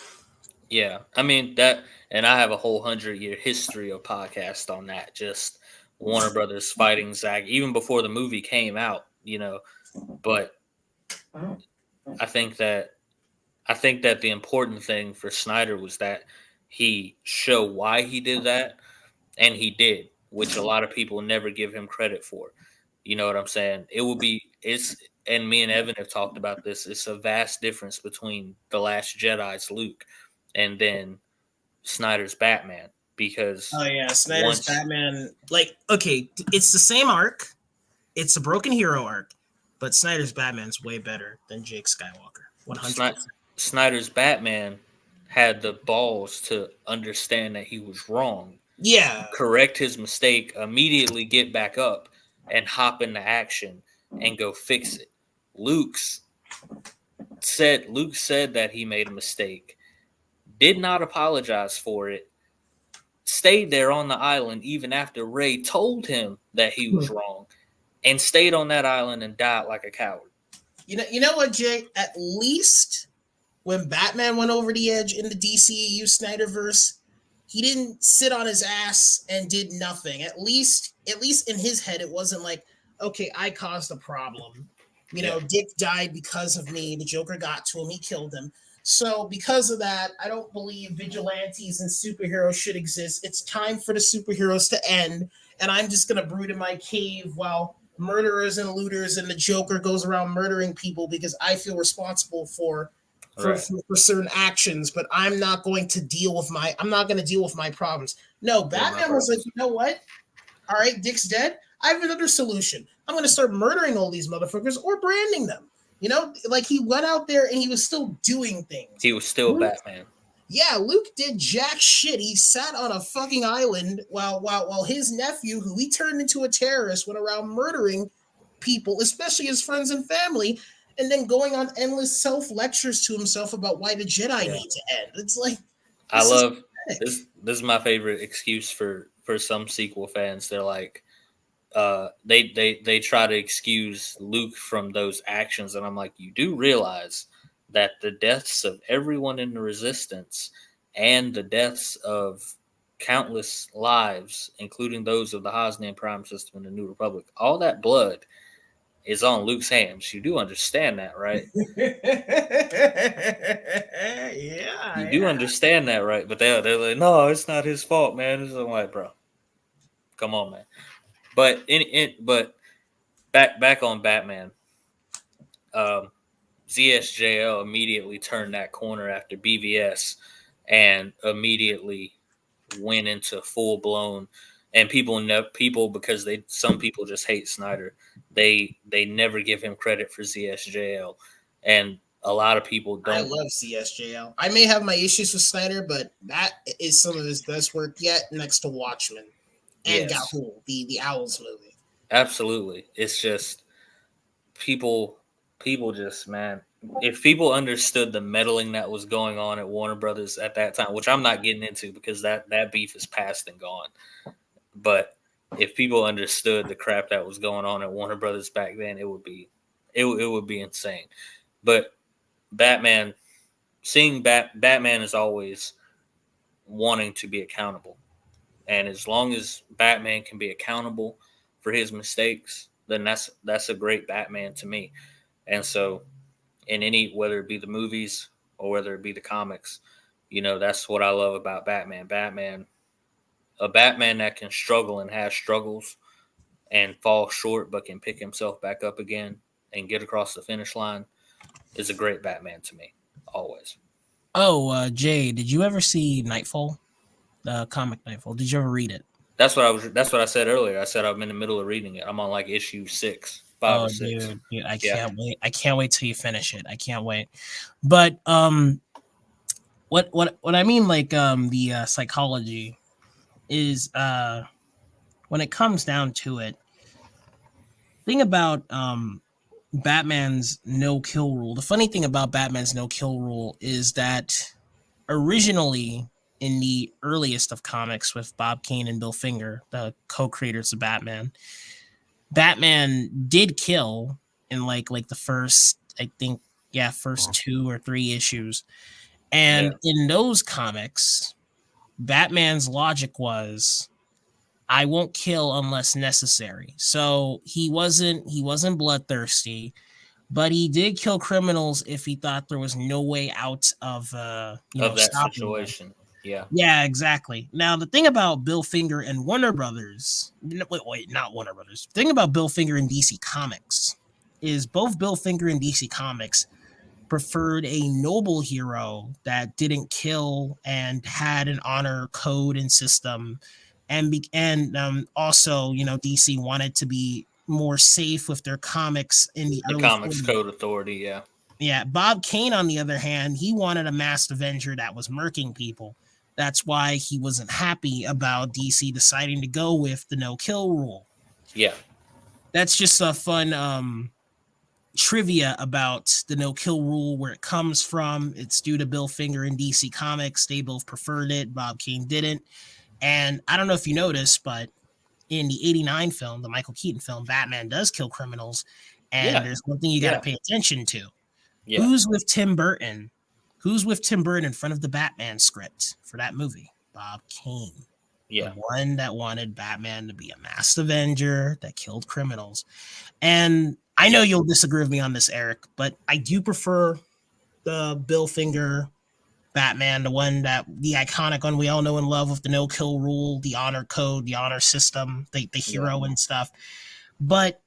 Yeah, I mean that, and I have a whole 100-year history of podcast on that. Just Warner Brothers fighting Zach even before the movie came out, But I think that the important thing for Snyder was that he show why he did that, and he did, which a lot of people never give him credit for. You know what I'm saying? And me and Evan have talked about this. It's a vast difference between The Last Jedi's Luke and then Snyder's Batman, because Snyder's Batman, like, okay, it's the same arc. It's a broken hero arc, but Snyder's Batman's way better than Jake Skywalker. 100%. Snyder's Batman had the balls to understand that he was wrong. Yeah. Correct his mistake, immediately get back up and hop into action and go fix it. Luke said that he made a mistake, did not apologize for it, stayed there on the island even after Ray told him that he was wrong, and stayed on that island and died like a coward. You know what, Jay? At least when Batman went over the edge in the DCEU Snyderverse, he didn't sit on his ass and did nothing. At least in his head, it wasn't like, okay, I caused a problem. Dick died because of me. The Joker got to him. He killed him. So because of that, I don't believe vigilantes and superheroes should exist. It's time for the superheroes to end, and I'm just gonna brood in my cave while murderers and looters and the Joker goes around murdering people because I feel responsible for certain actions, but I'm not going to deal with my problems. No, Batman was like, you know what? All right, Dick's dead. I have another solution. I'm going to start murdering all these motherfuckers or branding them. You know, like he went out there and he was still doing things. He was still Batman. Yeah, Luke did jack shit. He sat on a fucking island while his nephew, who he turned into a terrorist, went around murdering people, especially his friends and family, and then going on endless self lectures to himself about why the Jedi need to end. It's like I love this. This is my favorite excuse for some sequel fans. They're like, they try to excuse Luke from those actions, and I'm like, you do realize that the deaths of everyone in the Resistance and the deaths of countless lives, including those of the Hosnian Prime System and the New Republic, all that blood is on Luke's hands. You do understand that, right? Yeah, you do understand that, right? But they're like, no, it's not his fault, man. It's like, bro, come on, man. But but back on Batman, ZSJL immediately turned that corner after BVS and immediately went into full blown. And people because some people just hate Snyder. They never give him credit for ZSJL, and a lot of people don't. I love CSJL. I may have my issues with Snyder, but that is some of his best work yet, next to Watchmen and Gahul, the Owls movie. Absolutely, it's just people just, man. If people understood the meddling that was going on at Warner Brothers at that time, which I'm not getting into because that beef is past and gone. But if people understood the crap that was going on at Warner Brothers back then, it would be insane. But Batman, seeing Batman is always wanting to be accountable, and as long as Batman can be accountable for his mistakes, then that's a great Batman to me. And so, in whether it be the movies or whether it be the comics, that's what I love about Batman. A Batman that can struggle and has struggles and fall short but can pick himself back up again and get across the finish line is a great Batman to me, always. Oh, Jay, did you ever see Nightfall? The comic Nightfall. Did you ever read it? That's what I said earlier. I said I'm in the middle of reading it. I'm on like issue 5 or 6. Dude, I can't wait. I can't wait till you finish it. I can't wait. But what I mean, like the psychology is when it comes down to it, thing about Batman's no kill rule. The funny thing about Batman's no kill rule is that originally in the earliest of comics with Bob Kane and Bill Finger, the co-creators of Batman did kill in like the first, I think, first 2 or 3 issues. And in those comics, Batman's logic was, I won't kill unless necessary. So he wasn't bloodthirsty, but he did kill criminals if he thought there was no way out of that situation. Them. Yeah, exactly. Now the thing about Bill Finger and Warner Brothers, not Warner Brothers. The thing about Bill Finger and DC Comics is both Bill Finger and DC Comics preferred a noble hero that didn't kill and had an honor code and system. And also, DC wanted to be more safe with their comics in the early Comics 40s. Code Authority, yeah. Yeah, Bob Kane, on the other hand, he wanted a masked Avenger that was murking people. That's why he wasn't happy about DC deciding to go with the no-kill rule. Yeah. That's just a fun trivia about the no-kill rule, where it comes from. It's due to Bill Finger and DC Comics. They both preferred it. Bob Kane didn't. And I don't know if you noticed, but in the 89 film, the Michael Keaton film, Batman does kill criminals. And there's one thing you got to pay attention to. Yeah. Who's with Tim Burton? Who's with Tim Burton in front of the Batman script for that movie? Bob Kane. Yeah. The one that wanted Batman to be a masked Avenger that killed criminals. And I know you'll disagree with me on this, Eric, but I do prefer the Bill Finger Batman, the iconic one we all know and love with the no kill rule, the honor code, the honor system, the hero and stuff. But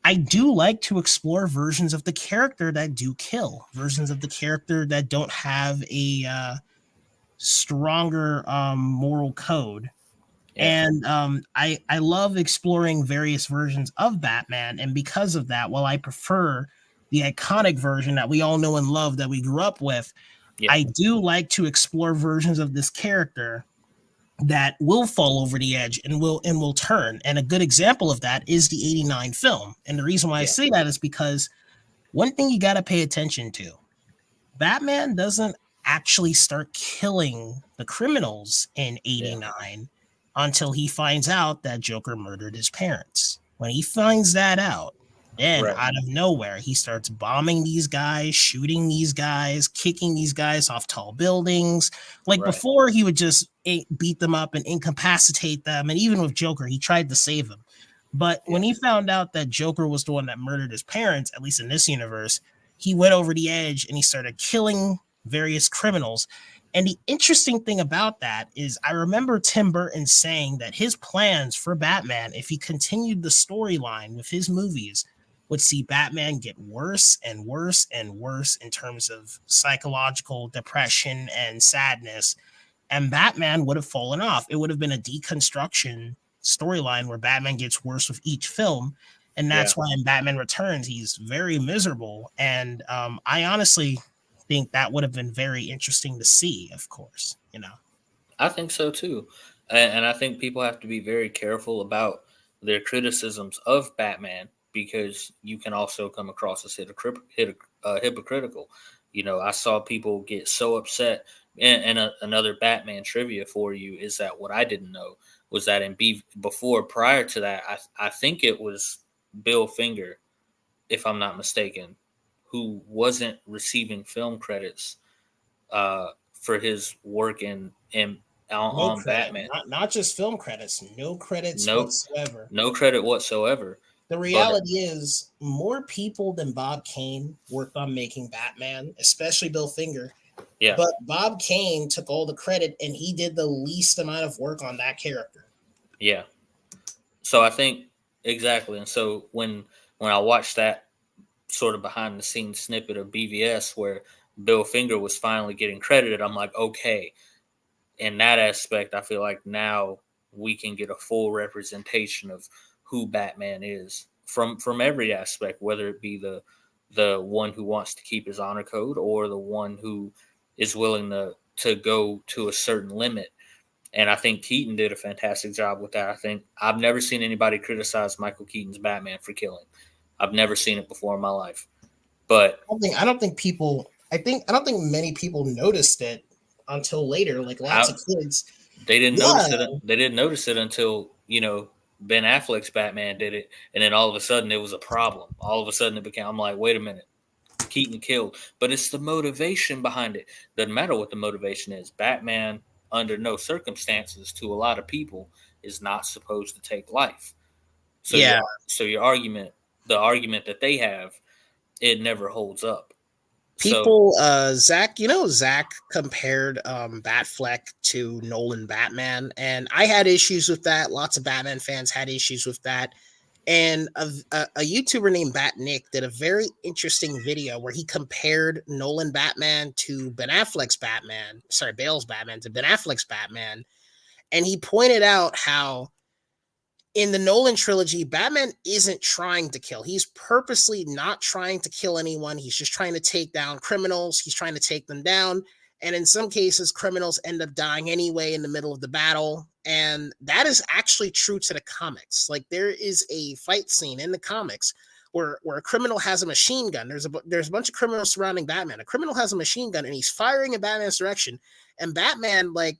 I do like to explore versions of the character that do kill, versions of the character that don't have a stronger moral code. Yeah. And I love exploring various versions of Batman. And because of that, while I prefer the iconic version that we all know and love that we grew up with, I do like to explore versions of this character that will fall over the edge and will turn. And a good example of that is the 89 film. And the reason why I say that is because one thing you got to pay attention to, Batman doesn't actually start killing the criminals in 89 until he finds out that Joker murdered his parents. When he finds that out, then out of nowhere, he starts bombing these guys, shooting these guys, kicking these guys off tall buildings. Like before, he would just beat them up and incapacitate them. And even with Joker, he tried to save them. But when he found out that Joker was the one that murdered his parents, at least in this universe, he went over the edge and he started killing various criminals. And the interesting thing about that is I remember Tim Burton saying that his plans for Batman, if he continued the storyline with his movies, would see Batman get worse and worse and worse in terms of psychological depression and sadness. And Batman would have fallen off. It would have been a deconstruction storyline where Batman gets worse with each film. And that's why in Batman Returns, he's very miserable. And I honestly think that would have been very interesting to see, of course, you know. I think so too. And I think people have to be very careful about their criticisms of Batman, because you can also come across as hypocritical. You know, I saw people get so upset. And another Batman trivia for you is that what I didn't know was that prior to that, I think it was Bill Finger, if I'm not mistaken, who wasn't receiving film credits for his work on Batman. Not just film credits, no credits whatsoever. No credit whatsoever. The reality is more people than Bob Kane worked on making Batman, especially Bill Finger. Yeah. But Bob Kane took all the credit and he did the least amount of work on that character. Yeah. So I think exactly. And so when I watched that sort of behind the scenes snippet of BVS where Bill Finger was finally getting credited, I'm like, okay. In that aspect, I feel like now we can get a full representation of who Batman is from every aspect, whether it be the one who wants to keep his honor code or the one who is willing to go to a certain limit. And I think Keaton did a fantastic job with that. I think I've never seen anybody criticize Michael Keaton's Batman for killing. I've never seen it before in my life. But I don't think many people noticed it until later. Like lots of kids, they didn't notice it. They didn't notice it until, you know, Ben Affleck's Batman did it, and then all of a sudden it was a problem. All of a sudden it became, I'm like, wait a minute, Keaton killed. But it's the motivation behind it. Doesn't matter what the motivation is. Batman, under no circumstances, to a lot of people, is not supposed to take life. So your argument, the argument that they have, it never holds up. People, Zach compared Batfleck to Nolan Batman, and I had issues with that. Lots of Batman fans had issues with that. And a YouTuber named Batnick did a very interesting video where he compared Nolan Batman to Ben Affleck's Batman. Sorry, Bale's Batman to Ben Affleck's Batman. And he pointed out how in the Nolan trilogy, Batman isn't trying to kill. He's purposely not trying to kill anyone. He's just trying to take down criminals. He's trying to take them down. And in some cases, criminals end up dying anyway in the middle of the battle. And that is actually true to the comics. Like there is a fight scene in the comics where a criminal has a machine gun. There's a bunch of criminals surrounding Batman. A criminal has a machine gun and he's firing in Batman's direction. And Batman like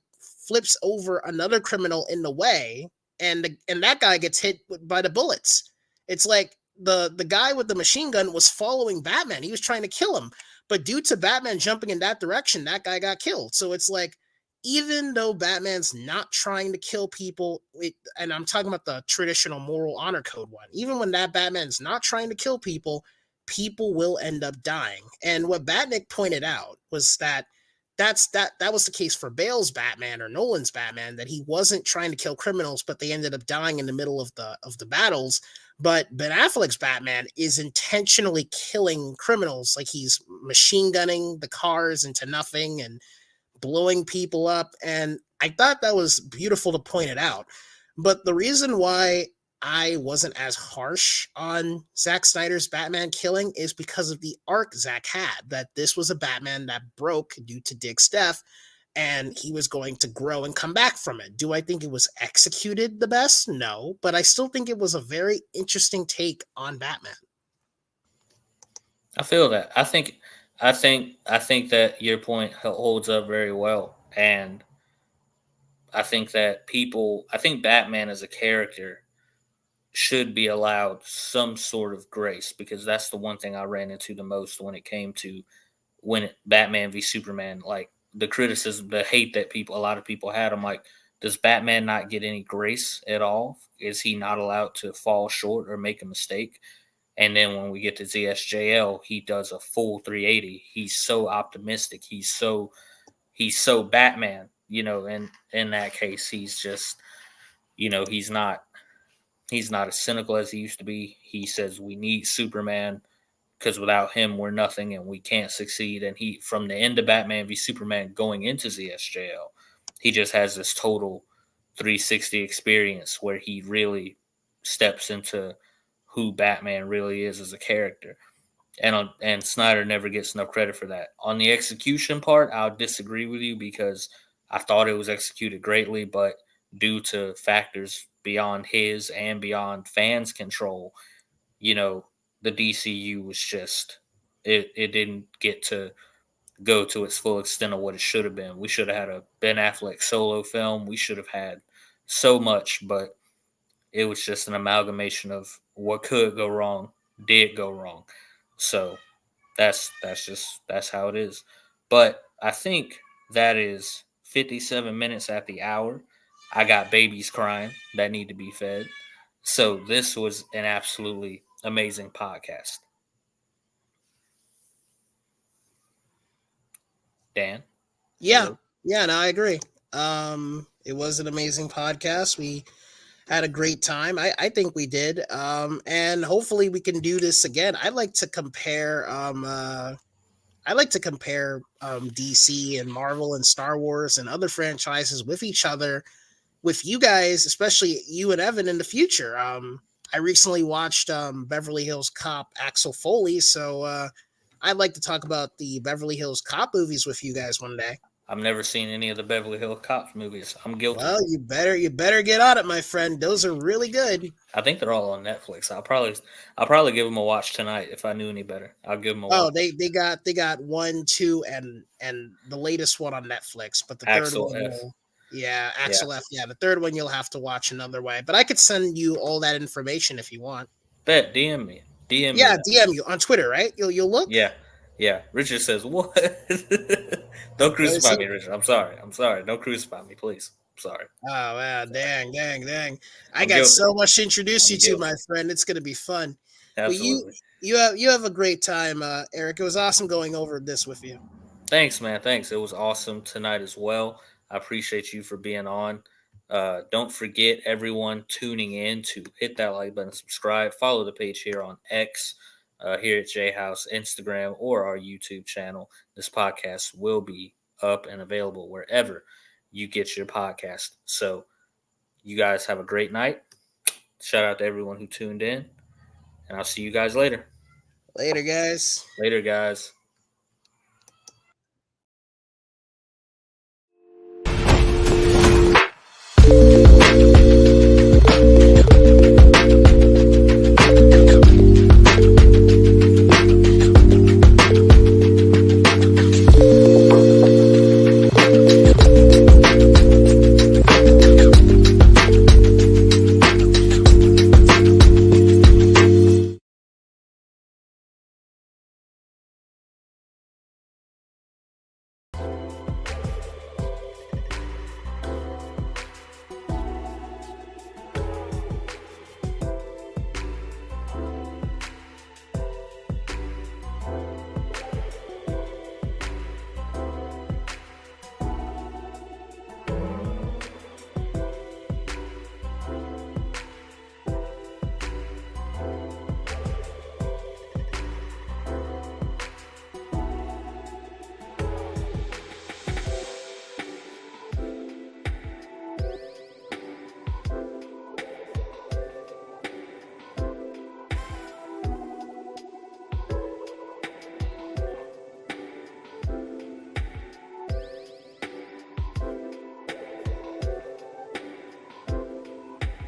flips over another criminal in the way. And that guy gets hit by the bullets. It's like the guy with the machine gun was following Batman. He was trying to kill him. But due to Batman jumping in that direction, that guy got killed. So it's like, even though Batman's not trying to kill people, and I'm talking about the traditional moral honor code one, even when that Batman's not trying to kill people, people will end up dying. And what Batnick pointed out was that that was the case for Bale's Batman or Nolan's Batman, that he wasn't trying to kill criminals, but they ended up dying in the middle of the battles. But Ben Affleck's Batman is intentionally killing criminals, like he's machine gunning the cars into nothing and blowing people up. And I thought that was beautiful to point it out. But the reason why I wasn't as harsh on Zack Snyder's Batman killing is because of the arc Zack had, that this was a Batman that broke due to Dick's death, and he was going to grow and come back from it. Do I think it was executed the best? No, but I still think it was a very interesting take on Batman. I feel that. I think that your point holds up very well, and I think Batman as a character should be allowed some sort of grace, because that's the one thing I ran into the most when it came to Batman v Superman, like the criticism, the hate that a lot of people had. I'm like, does Batman not get any grace at all? Is he not allowed to fall short or make a mistake? And then when we get to ZSJL, he does a full 380. He's so optimistic. He's so Batman, and in that case, he's just, he's not as cynical as he used to be. He says we need Superman because without him, we're nothing and we can't succeed. And from the end of Batman v Superman going into ZSJL, he just has this total 360 experience where he really steps into who Batman really is as a character. And Snyder never gets enough credit for that. On the execution part, I'll disagree with you because I thought it was executed greatly, but due to factors beyond his and beyond fans' control, the DCU was just it didn't get to go to its full extent of what it should have been. We should have had a Ben Affleck solo film. We should have had so much, but it was just an amalgamation of what could go wrong, did go wrong. So that's how it is. But I think that is 57 minutes at the hour. I got babies crying that need to be fed. So this was an absolutely amazing podcast. Dan? Yeah. Hello? Yeah, no, I agree. It was an amazing podcast. We had a great time. I think we did. And hopefully we can do this again. I like to compare DC and Marvel and Star Wars and other franchises with each other, with you guys, especially you and Evan, in the future. I recently watched Beverly Hills Cop Axel Foley, so I'd like to talk about the Beverly Hills Cop movies with you guys one day. I've never seen any of the Beverly Hills Cops movies. I'm guilty. Well, you better get on it, my friend. Those are really good. I think they're all on Netflix. I'll probably give them a watch tonight if I knew any better. I'll give them a watch. Oh, they got 1, 2, and the latest one on Netflix, but the Axel third one, F. Axel F. Yeah, the third one you'll have to watch another way. But I could send you all that information if you want. Bet, DM me. DM me. Yeah, DM you on Twitter, right? You'll look. Yeah. Richard says what? Don't crucify me, Richard. I'm sorry. Don't crucify me, please. I'm sorry. Oh man, dang! I got so much to introduce you to, my friend. It's gonna be fun. Absolutely. But you have a great time, Eric. It was awesome going over this with you. Thanks, man. Thanks. It was awesome tonight as well. I appreciate you for being on. Don't forget, everyone tuning in, to hit that like button, subscribe, follow the page here on X, here at J House, Instagram, or our YouTube channel. This podcast will be up and available wherever you get your podcast. So you guys have a great night. Shout out to everyone who tuned in, and I'll see you guys later. Later, guys. Later, guys.